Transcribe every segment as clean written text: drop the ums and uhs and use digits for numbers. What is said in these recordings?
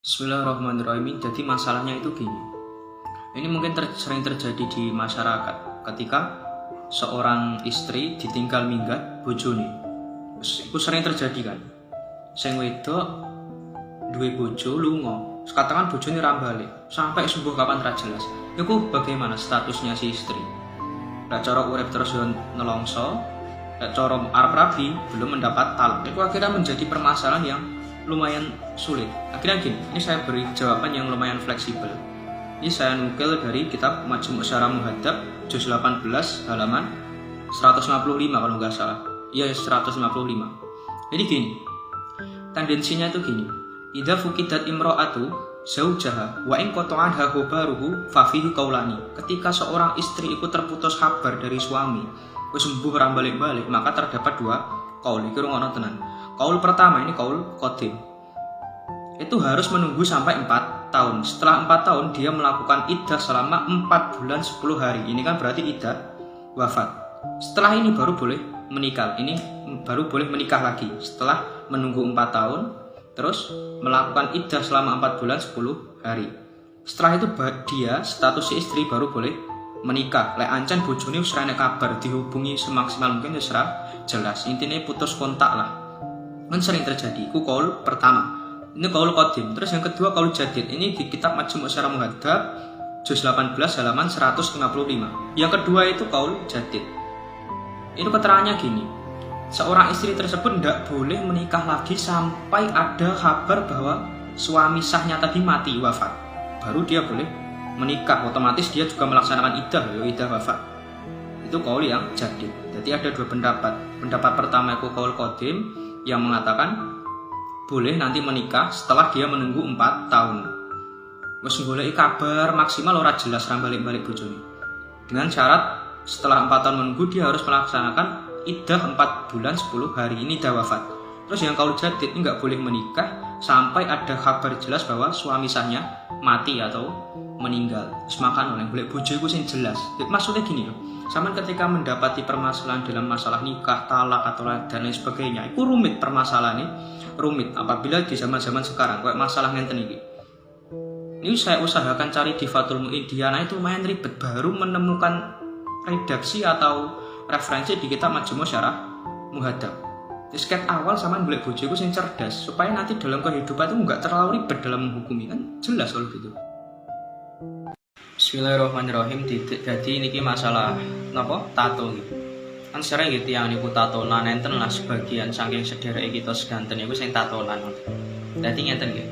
Bismillahirrahmanirrahim. Jadi masalahnya itu gini. Ini mungkin sering terjadi di masyarakat ketika seorang istri ditinggal minggat bojone. Itu sering terjadi kan. Sing wedok duwe bojo lunga. Katakan bojone ra balik sampai subuh kapan ra jelas. Iku bagaimana statusnya si istri? Lah cara urip terus yo nelongso, lah cara arep rabi belum mendapat talak. Itu akhirnya menjadi permasalahan yang lumayan sulit. Akhirnya gini, ini saya beri jawaban yang lumayan fleksibel. Ini saya nukil dari kitab Majmu' Syarah Muhadzab juz 18 halaman 155 kalau nggak salah. Iya 155. Jadi gini, tendensinya itu gini. Idza fuqidat imra'atu zaujaha wa in qata'aha khabaruhu fa fihi qaulani. Ketika seorang istri itu terputus kabar dari suami, wis sembuh ra balik-balik, maka terdapat dua qaul. Iki rungono tenan. Qaul pertama ini qaul qadim. Itu harus menunggu sampai 4 tahun. Setelah 4 tahun dia melakukan iddah selama 4 bulan 10 hari. Ini kan berarti iddah wafat. Setelah ini baru boleh menikah. Ini baru boleh menikah lagi. Setelah menunggu 4 tahun terus melakukan iddah selama 4 bulan 10 hari. Setelah itu dia status si istri baru boleh menikah. Lek ancen bojone wis ra nek kabar, dihubungi semaksimal mungkin wis ra jelas. Intinya putus kontak lah. Kan sering terjadi. Itu qaul pertama. Ini qaul qadim. Terus yang kedua qaul jadid. Ini di kitab Majmu' Syarah Muhadzab juz 18 halaman 155. Yang kedua itu qaul jadid. Ini keterangannya gini. Seorang istri tersebut tidak boleh menikah lagi sampai ada kabar bahwa suami sahnya tadi mati, wafat. Baru dia boleh menikah. Otomatis dia juga melaksanakan iddah, iddah wafat. Itu qaul yang jadid. Jadi ada dua pendapat. Pendapat pertama itu qaul qadim yang mengatakan boleh nanti menikah setelah dia menunggu 4 tahun. Wes goleki kabar maksimal ora jelas ra balik-balik bojone. Dengan syarat setelah 4 tahun menunggu dia harus melaksanakan iddah 4 bulan 10 hari ini dah wafat. Terus yang qaul jadid ini enggak boleh menikah sampai ada kabar jelas bahwa suami sahnya mati atau meninggal. Terus makan oleh golek bojo iku sing jelas. Maksudnya gini loh. Sama ketika mendapati permasalahan dalam masalah nikah, talak atau dan lain sebagainya, itu rumit permasalahannya, rumit. Apabila di zaman-zaman sekarang, kayak masalah ngenten ini saya usahakan cari di Fathul Mu'in itu lumayan ribet, baru menemukan redaksi atau referensi di kitab Majmu' Syarah Muhadzab. Di skep awal sama boleh bojo itu yang cerdas, supaya nanti dalam kehidupan itu nggak terlalu ribet dalam menghukumi, kan jelas kalau gitu. Bismillahirrahmanirrahim. Jadi ini masalah napa tato gitu. Kan sering gitu yang niku tatonan enten lah sebagian saking sedereke kita sedanten niku sing tatonan. Dadi ngeten nggih.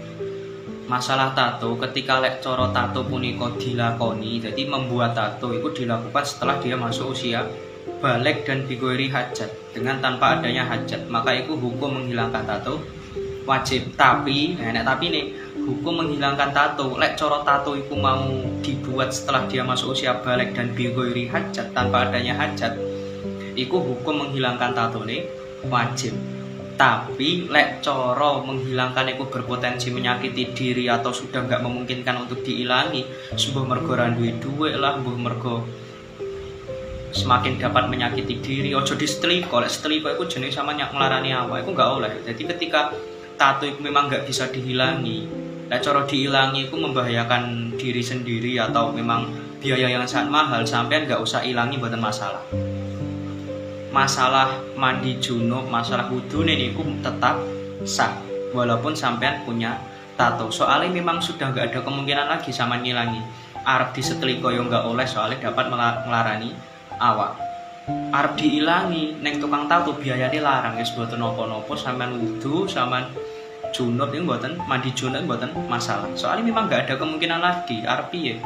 Masalah tato ketika lek cara tato punika dilakoni, jadi membuat tato itu dilakukan setelah dia masuk usia balik dan bighairi hajat, dengan tanpa adanya hajat, maka itu hukum menghilangkan tato wajib. Tapi nek tapi nih hukum menghilangkan tato, lek cara tato itu mau dibuat setelah dia masuk usia balik dan bighairi hajat, tanpa adanya hajat, itu hukum menghilangkan tato nih wajib. Tapi lek cara menghilangkan itu berpotensi menyakiti diri atau sudah nggak memungkinkan untuk diilangi, sebuah mergo randuwe duwe lah, sebuah mergo semakin dapat menyakiti diri, ojo di setrika. Lek setrika itu jenis sama nyak melarani awak, itu nggak oleh. Jadi ketika tato itu memang nggak bisa dihilangi, nah cara dihilangi itu membahayakan diri sendiri atau memang biaya yang sangat mahal, sampean nggak usah ilangi, buatan masalah. Masalah mandi junub, masalah wudu ini tetap sah walaupun sampean punya tato. Soalnya memang sudah nggak ada kemungkinan lagi sama ngilangi. Arep disetrika yo nggak oleh, soalnya dapat melarani awak. Arep diilangi neng tukang tato biayanya larang, guys. Buatan nopo-nopo sampean wudu, sampean junub ini buatan mandi junub buatan masalah. Soalnya memang nggak ada kemungkinan lagi. Arep piye?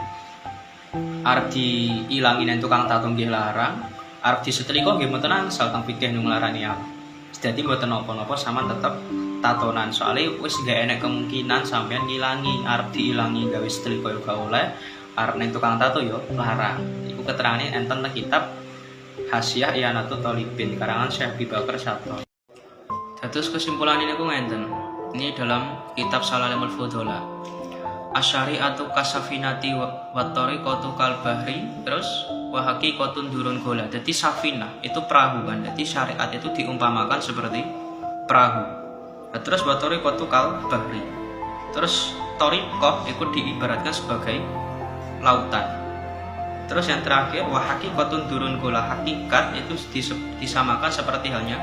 Arep diilangi neng tukang tato nggih larang. Arep disetrika nggih mboten angsal teng pikih nglarani awak. Jadi mboten napa-napa sampean tetep tatonan. Soalnya wis gak enek kemungkinan sampean ngilangi. Arep diilangi gawe setrika yo gak oleh. Arep neng tukang tato yo larang. Iku keterangane enten teng kitab Hasyiah I'anatul Thalibin karangan Syekh Abi Bakar Syatto. Terus kesimpulan ini aku ngenten. Ini dalam kitab Salalemul Fudhola. Asyari'atu kasafinati wa tariqatu kal bahri, terus wa haqiqatun durun gola. Jadi safinah itu perahu kan. Jadi syariat itu diumpamakan seperti perahu. Terus wa tariqatu kal bahri. Terus thariqah itu diibaratkan sebagai lautan. Terus yang terakhir, wa haqiqatun durun gola, hakikat itu disamakan seperti halnya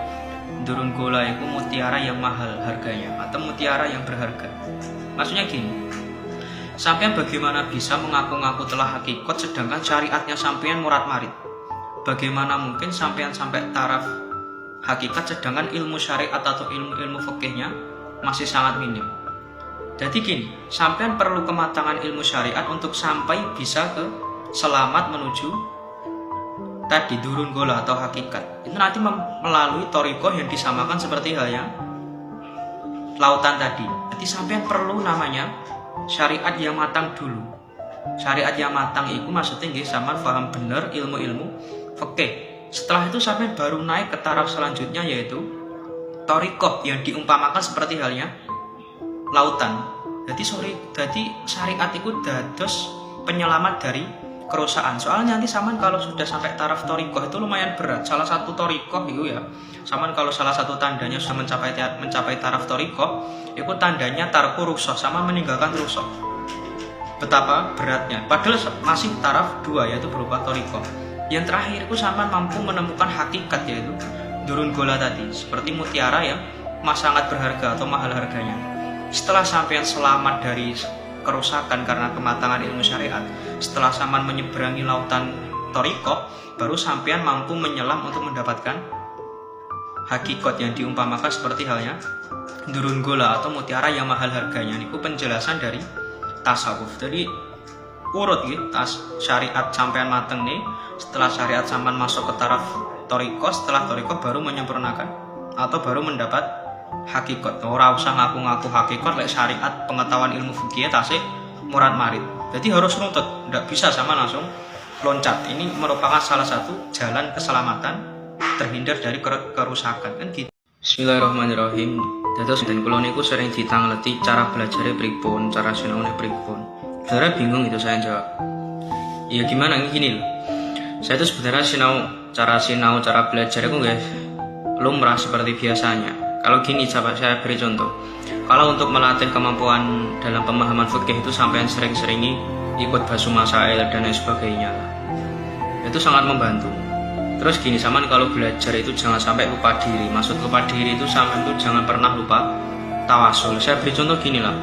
durun gola itu mutiara yang mahal harganya atau mutiara yang berharga. Maksudnya gini, sampean bagaimana bisa mengaku-ngaku telah hakikat sedangkan syariatnya sampean murat-marit? Bagaimana mungkin sampean sampai taraf hakikat sedangkan ilmu syariat atau ilmu fikihnya masih sangat minim? Jadi gini, sampean perlu kematangan ilmu syariat untuk sampai bisa ke selamat menuju tadi durun gola atau hakikat. Itu nanti melalui thariqah yang disamakan seperti halnya lautan tadi. Jadi sampean perlu namanya syariat yang matang dulu. Syariat yang matang itu maksudnya nggih sampean paham bener ilmu-ilmu fikih. Setelah itu sampean baru naik ke taraf selanjutnya yaitu thariqah yang diumpamakan seperti halnya lautan. Jadi syariat itu dados penyelamat dari kerusakan. Soalnya nanti saman kalau sudah sampai taraf thariqah itu lumayan berat. Salah satu thariqah itu ya, saman kalau salah satu tandanya sudah mencapai taraf thariqah, itu tandanya tarku rukshoh, sama meninggalkan rukshoh. Betapa beratnya. Padahal masih taraf 2 yaitu berupa thariqah. Yang terakhir itu saman mampu menemukan hakikat yaitu durun gola tadi, seperti mutiara yang sangat berharga atau mahal harganya. Setelah sampean selamat dari kerusakan karena kematangan ilmu syariat, setelah sampean menyeberangi lautan thariqah, baru sampean mampu menyelam untuk mendapatkan hakikat yang diumpamakan seperti halnya durun gola atau mutiara yang mahal harganya. Itu penjelasan dari tasawuf. Jadi urut gitu, syariat sampean mateng nih, setelah syariat sampean masuk ke taraf thariqah, setelah thariqah baru menyempurnakan atau baru mendapat hakikat. Ora usah ngaku-ngaku hakikat lek syariat pengetahuan ilmu fikih tasik murat-marit. Jadi harus runtut, tidak bisa sama langsung loncat. Ini merupakan salah satu jalan keselamatan terhindar dari kerusakan kan gitu. Bismillahirrahmanirrahim. Dados dan kula niku sering ditangleti cara belajarnya pripun, cara sinaune pripun. Sebenarnya bingung itu saya jawab. Ya gimana gini loh. Saya itu sebenarnya cara belajar itu guys lumrah seperti biasanya. Kalau gini saya beri contoh. Kalau untuk melatih kemampuan dalam pemahaman fikih itu sampai sering-seringi ikut basu masail dan lain sebagainya lah. Itu sangat membantu. Terus gini, saman kalau belajar itu jangan sampai lupa diri. Maksud lupa diri itu saman itu jangan pernah lupa tawasul. Saya beri contoh gini lah.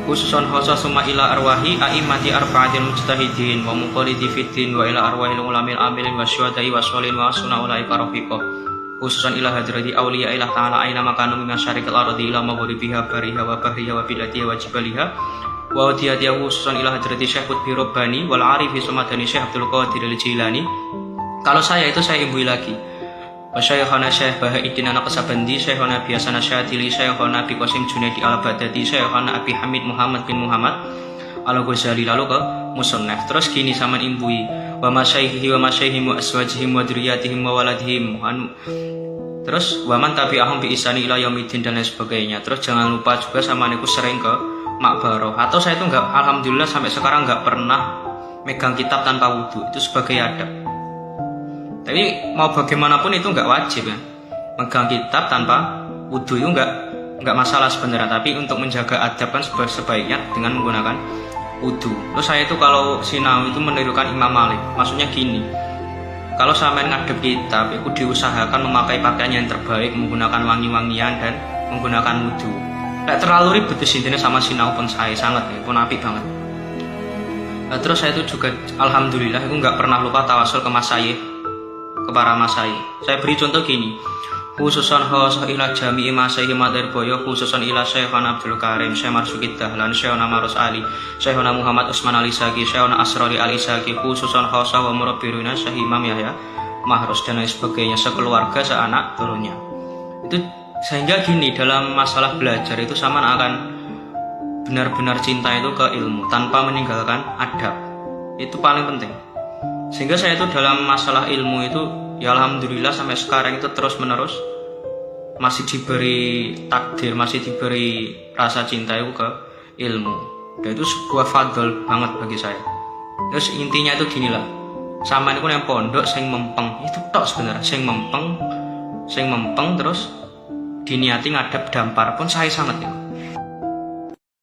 Khususon khosa summa ila arwahi a'immati arba'atil mujtahidin wa muqallidi fiddin wa ila arwahil ulamil amilin wa syuhada'i wa sholin wa asuna ulaika rafiqah. Khususan ila hadrati awliya ilah ta'ala aina makanu min masyariqil ardi ila maghribiha bariha wa bahriha wa biladiha wa jibaliha wa wadiyatiha khususan ila hadrati Syekh Qutbi Rabbani wal Arifi Sumadani Syekh Abdul Qadir Al-Jilani. Kalau saya itu saya imbui lagi wa Syekhana Syekh Bahaiddin An-Naqsabandi, Syekhana Biasana Syadili, Syekhana Abi Qasim Junaidi Al-Baghdadi, Syekhana Abi Hamid Muhammad bin Muhammad Al-Ghazali, lalu ke musannaf. Terus gini sama imbui wa masyaihi wa masyaihi wa aswajihim wa dzurriyyatihim wa waladihim. Terus wa man tabi'ahum bi ihsani ila yaumiddin dan lain sebagainya. Terus jangan lupa juga sama niku sering ke makbaroh. Atau saya itu enggak, alhamdulillah sampai sekarang enggak pernah megang kitab tanpa wudu. Itu sebagai adab. Tapi mau bagaimanapun itu enggak wajib ya. Megang kitab tanpa wudu itu enggak masalah sebenarnya, tapi untuk menjaga adab kan sebaiknya dengan menggunakan wudu. Terus saya itu kalau sinau itu menirukan Imam Malik. Maksudnya gini, kalau sampai ngadep kitab itu diusahakan memakai pakaian yang terbaik, menggunakan wangi-wangian dan menggunakan wudu. Tidak terlalu ribet intinya sama sinau pun saya sangat ya, pun apik banget. Nah, terus saya itu juga alhamdulillah itu nggak pernah lupa tawasul ke masayih, ke para masayih. Saya beri contoh gini. Khususan khosah ila jami'i masayhi matir boyo, khususan ila Syekhana Abdul Karim, Syekh Marsukid Dahlan, Syekhana Marus Ali, Syekhana Muhammad Usman Al-Isaki, Syekhana Asrari Al-Isaki, khususan khosah wa murabbiruna Syekh Imam Yahya Mahrus dan lain sebagainya, sekeluarga, seanak turunnya. Itu sehingga gini, dalam masalah belajar itu saman akan benar-benar cinta itu ke ilmu tanpa meninggalkan adab. Itu paling penting. Sehingga saya itu dalam masalah ilmu itu ya alhamdulillah sampai sekarang itu terus menerus masih diberi takdir, masih diberi rasa cinta itu ke ilmu. Dan itu sebuah fadl banget bagi saya. Terus intinya itu gini lah, sama ini yang pondok sing mempeng itu tok sebenarnya, sing mempeng terus diniati ngadep dampar pun saya sangat ya.